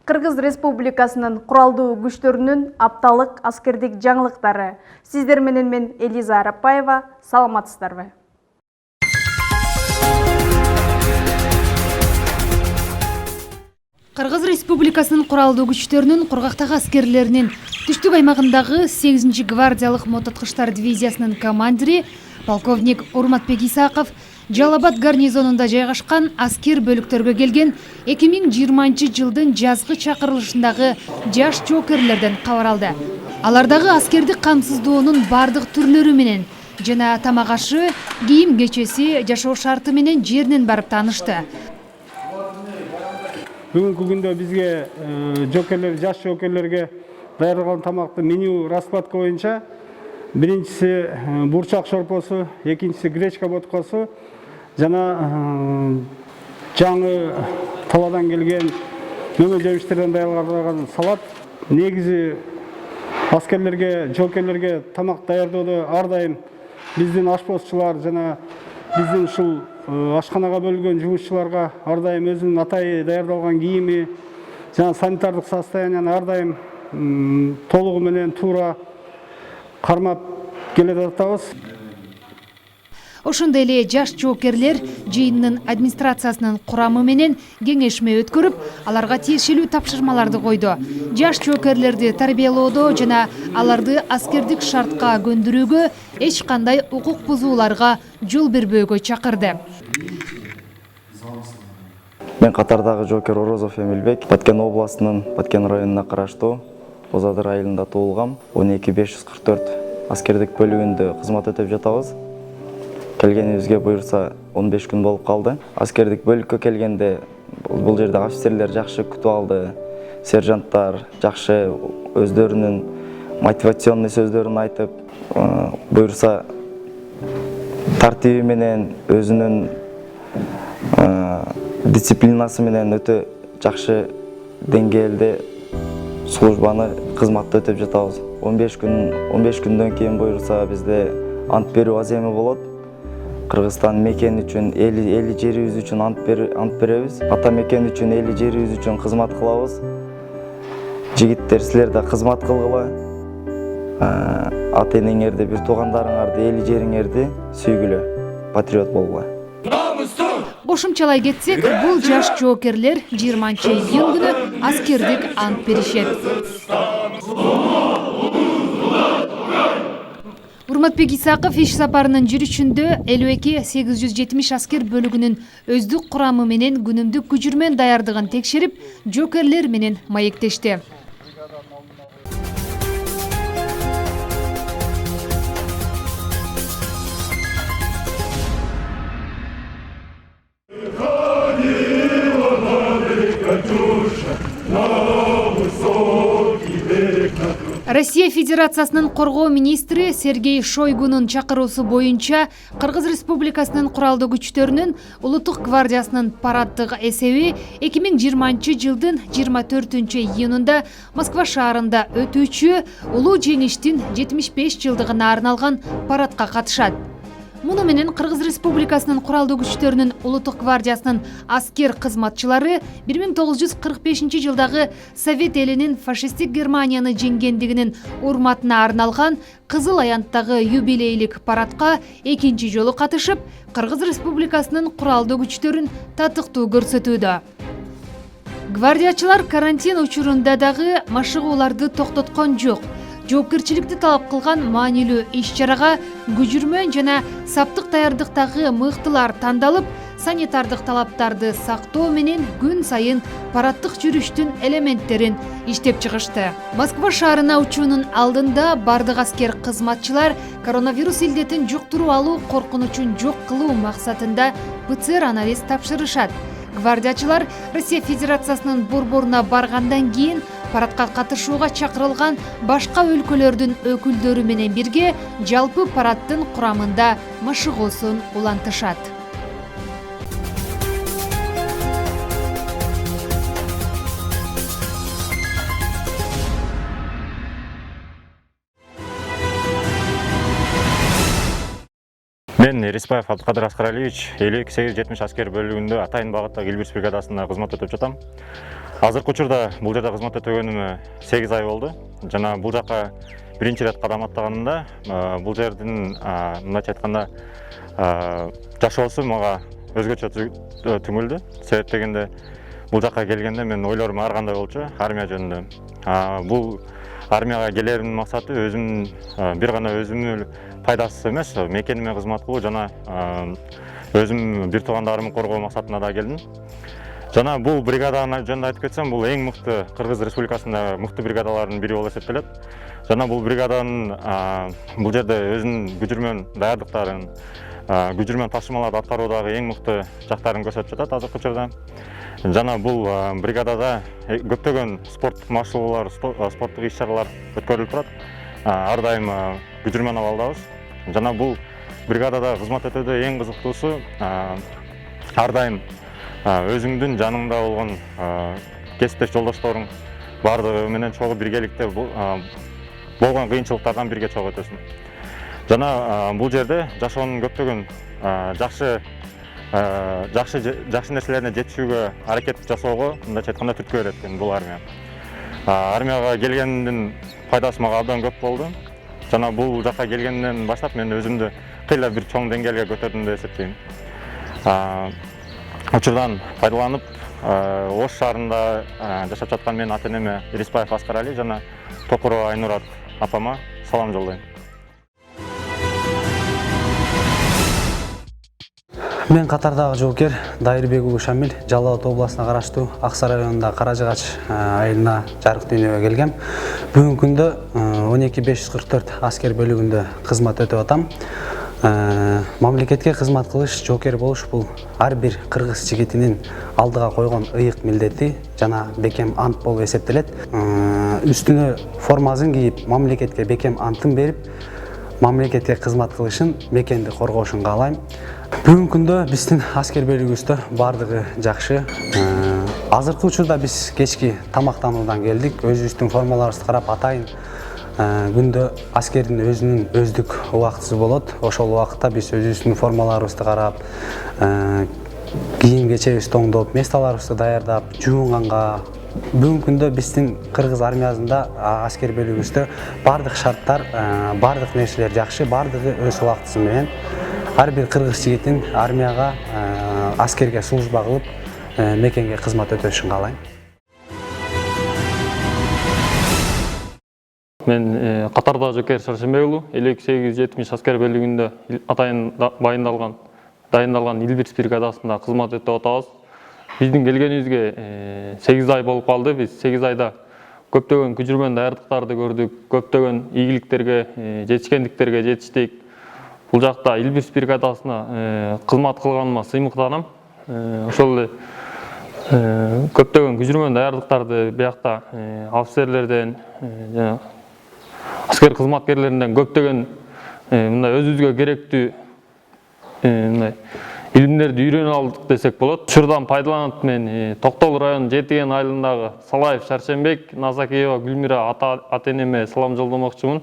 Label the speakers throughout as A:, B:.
A: Кыргыз Республикасынын куралдуу күчтөрүнүн апталык аскердик жаңылыктары. Сиздер менен мен Элиза Арапаева, саламатсыздарбы?
B: Кыргыз Республикасынын куралдуу күчтөрүнүн кургактагы аскерлеринин түштүк аймагындагы 8-чи гвардиялык мототкучтар дивизиясынын командири полковник Урматбек Исаков Жалал Абад гарнизонунда жайгашкан аскер бөлүктөргө келген 2020-жылдын жазгы чакырылышындагы жаш жоокерлерден кабар алды. Алардагы аскердик камсыздоонун бардык түрлөрү менен жана тамак ашы, кийим кечеси, жашоо шарты менен жеринен барып таанышты.
C: Бүгүнкү күндө бизге жоокерлер, жаш жоокерлерге даярдалган тамакты меню раскладка боюнча биринчиси бурчак шорпосу, экинчиси гречка боткосу жана жаңы таладан келген мөмө жемиштерден даярдалган салат. Негизи аскерлерге, жоокерлерге тамак даярдоодо ар дайым биздин ашпозчулар жана биздин ушул ашканага бөлүнгөн жумушчуларга ар дайым өзүнүн атайы даярдалган кийими жана санитардык состоянияны ар дайым толугу менен туура кармап келе жатабыз.
B: Ошондой эле жаш жоокерлер жыйындын администрациясынын курамы менен кеңешме өткөрүп, аларга тиешелүү тапшырмаларды койду. Жаш жоокерлерди тарбиялоодо жана аларды аскердик шартка көндүрүүгө, эч кандай укук бузууларга жол бербөөгө чакырды.
D: Мен катардагы жоокер Орозов Эмилбек, Баткен областынын Баткен районуна караштуу Озадыр айылында туулгам. 12544 аскердик бөлүгүндө кызмат өтөп жатабыз. Келгенибизге буйрса 15 күн болуп калды. Аскердик бөлүккө келгенде бул жерде офицерлер жакшы күтүп алды. Сержанттар жакшы өздөрүнүн мотивационный сөздөрүн айтып, буйрса тартиби менен өзүнүн дисциплинасы менен өтө жакшы деңгээлде службаны, кызматты өтөп жатабыз. 15 күндөн кийин буйрса бизде ант берүү аземи болот. Кыргызстан мекен үчүн, эли жерибиз үчүн ант беребиз. Ата мекен үчүн, эли жерибиз үчүн кызмат кылабыз. Жигиттер, силер да кызмат кылгыла. Ата энеңерди, бир туугандарыңарды, эли жериңерди сүйгүлө, патриот болгула.
B: Кошумчалай кетсек, бул жаш жоокерлер 20-июнь күнү аскердик ант беришет. Урматбек Исаков иш сапарынын жүрүшүндө 52-870 аскер бөлүгүнүн өздүк курамы менен күнүмдүк күжүрмөн даярдыгын текшерип, жоокерлер менен маектешти. Россия Федерациясынын коргоо министри Сергей Шойгунун чакыруусу боюнча Кыргыз Республикасынын куралдуу күчтөрүнүн улуттук гвардиясынын параддык эсеби 2020-жылдын 24-июнунда Москва шаарында өтүүчү улуу жеңиштин 75 жылдыгына арналган парадка катышат. Муну менен Кыргыз Республикасынын куралдуу күчтөрүнүн улуттук гвардиясынын аскер кызматчылары 1945-жылдагы Совет элинин фашисттик Германияны жеңгендигинин урматына арналган Кызыл аянттагы юбилейлик парадка экинчи жолу катышып, Кыргыз Республикасынын куралдуу күчтөрүн татыктуу көрсөтүүдө. Гвардиячылар карантин учурунда дагы машыгууларды токтоткон жок. Жоопкерчиликти талап кылган маанилүү иш-чарага күжүрмөн жана саптык даярдыктагы мыктылар тандалып, санитардык талаптарды сактоо менен күн сайын параддык жүрүштүн элементтерин иштеп чыгышты. Москва шаарына учуунун алдында бардык аскер кызматчылар коронавирус илдетин жуктуруп алуу коркунучун жок кылуу максатында ПЦР анализ тапшырышат. Гвардиячылар Россия Федерациясынын борборуна баргандан кийин парадка катышууга чакырылган башка өлкөлөрдүн өкүлдөрү менен бирге жалпы параддын курамында машыгуусун улантышат.
E: Мен Риспаев Абдыкадыр Аскаралиевич 52-70 аскер бөлүгүндө Атайын багыттагы Илбирс бригадасында кызмат өтөп жатам. Азыркы учурда бул жерде кызмат өтөгөнүмө 8 ай болду. Жана бул жака биринчи ирет кадам аттаганымда бул жердин мындайча айтканда жашоосу мага өзгөчө түңүлдү. Себеп дегенде бул жака келгенде мен ойлорум ар кандай болчу армия жөнүндө. Бул армияга келеримдин максаты өзүмдүн бир гана өзүмдүн пайдасы эмес, мекениме кызмат кылуу жана өзүм бир туугандарымды коргоо максатында да келдим. Жана бул бригаданы жөнүндө айтып кетсем, бул эң мыкты Кыргыз Республикасында мыкты бригадалардын бири болуп эсептелет. Жана бул бригаданын бул жерде өзүнүн күчүрмөн даярдыктарын, күчүрмөн тапшырмаларды аткаруудагы эң мыкты жактарын көрсөтүп жатат азыркы учурда. Жана бул бригадада көптөгөн спорттук машыгуулар, спорттук иш-чаралар өткөрүлүп турат. Ар дайым күчүрмөн абалдабыз. Жана бул бригадада кызмат өтүүдө эң кызыктуусу ар дайым өзүңдүн жаныңда болгон кесиптеш жолдошторуң бардыгы менен чогуу биргеликте болгон кыйынчылыктардан бирге чогуу өтөсүң. Жана бул жерде жашоонун көптөгөн жакшы нерселерине жетишүүгө аракет жасоого, мындайча айтканда түрткү берет экен бул армия. Армияга келгендин пайдасы мага абдан көп болду. Жана бул жака келгенден баштап мен өзүмдү кыйла бир чоң деңгээлге көтөрдүм деп эсептейм. Учурдан пайдаланып, Ош шаарында жашап жаткан менин ата-энеме Риспаев Аскарали жана Токурова Айнурат апама салам жолдойм.
F: Мен катардагы жоокер Дайырбек уулу Шамил Жалал Абад областына караштуу Аксай районундагы Каражыгач айылына жарык дүйнөгө келгем. Бүгүнкү күндө 12544 аскер бөлүгүндө кызмат өтөп атам. Мамлекетке кызмат кылыш, жоокер болуш бул ар бир кыргыз жигитинин алдыга койгон ыйык милдети жана бекем ант болуп эсептелет. Үстүнө формасын кийип, мамлекетке бекем антын берип, мамлекетке кызмат кылышын, мекенди коргошун каалайм. Бүгүнкү күндө биздин аскер бөлүгүбүздө бардыгы жакшы. Азыркы учурда биз кечки тамактануудан келдик. Өзүбүздүн формаларыбызды карап, атайын күндө аскердин өзүнүн өздүк убактысы болот. Ошол убакытта биз өзүбүздүн формаларыбызды карап, кийим кечебизди оңдоп, месталарыбызды даярдап, жуунганга. Бүгүнкү күндө биздин кыргыз армиясында аскер бөлүгүбүздө бардык шарттар, бардык нерселер жакшы, бардыгы өз убактысы менен. Ар бир кыргыз жигитин армияга, аскерге служба кылып, мекенге кызмат өтөшүн каалайм.
G: Мен катардагы жоокер Шаршембек уулу 52-70 аскер бөлүгүндө атайын дайындалган Илбирс бригадасында кызмат өтөп атабыз. Биздин келгенибизге 8 ай болуп калды. Биз 8 айда көптөгөн күчүрмөн даярдыктарды көрдүк, көптөгөн ийгиликтерге, жетишкендиктерге жетиштик. Бул жакта Илбирс бригадасына кызмат кылганыма сыймыктанам. Ошол эле көптөгөн күчүрмөн даярдыктарды биякта офицерлерден, аскер кызматкерлеринен көптөгөн мындай өзүбүзгө керектүү илимдерди үйрөнүп алдык десек болот. Учурдан пайдаланып мен Токтол районунун Жетиген айылындагы Салаев Шаршембек, Назакиева Гүлмира ата-энеме салам жолдомокчумун.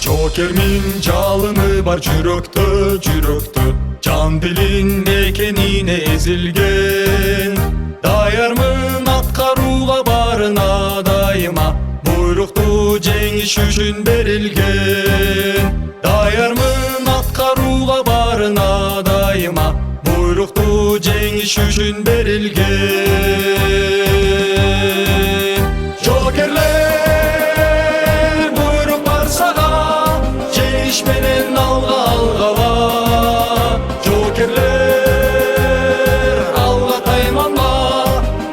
H: Jokermin çalımı var жүрөктө, Can dilin mekenine ezilgen. Dayarmın atkaruğa barına daima, Buyruktu cengiş üçün berilgen. Dayarmın atkaruğa barına daima, Buyruktu cengiş üçün berilgen. Jokerler menen alga Jokerler alga taymanda,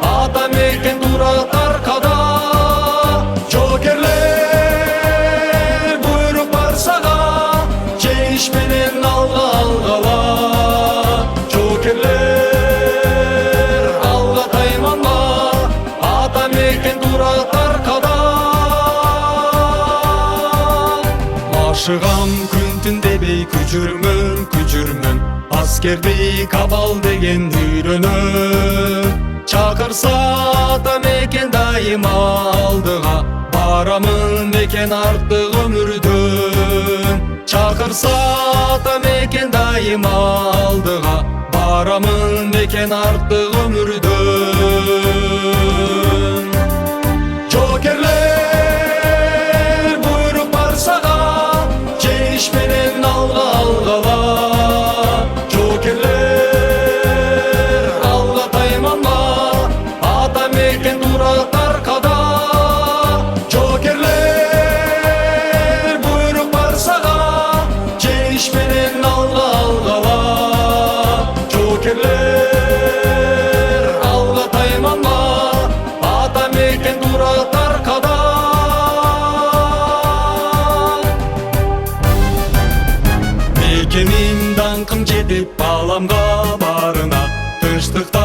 H: ata meken durat arkada. Jokerler buyruk bar saga, jengiş menen alga Jokerler alga taymanda, ata meken durat arkada. Ашығам күн түн дебей күжүрмөн аскердик абал деген үйрөнөм чакырса да мекен дайыма алдыга барамын мекен артык өмүрдөн чакырса да мекен дайыма алдыга барамын мекен артык өмүрдөн жокерлер буйрук бар сага жеңиш менен алга алгала жокерлер алга тайманма ата мекен турат аркада жокерлер буйрук бар сага жеңиш менен алга алгала жокерлер алга тайманма ата мекен турат аркада мекеним даңкым жетип баламга барына тынчтыкта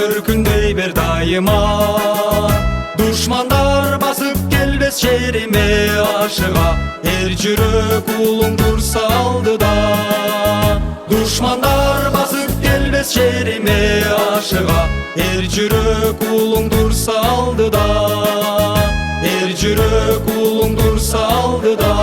H: үркүндөй бер дайыма душмандар басып келбес жериме ашыга эр жүрөк уулуң турса алдыда душмандар басып келбес жериме ашыга эр жүрөк уулуң турса алдыда эр жүрөк уулуң турса алдыда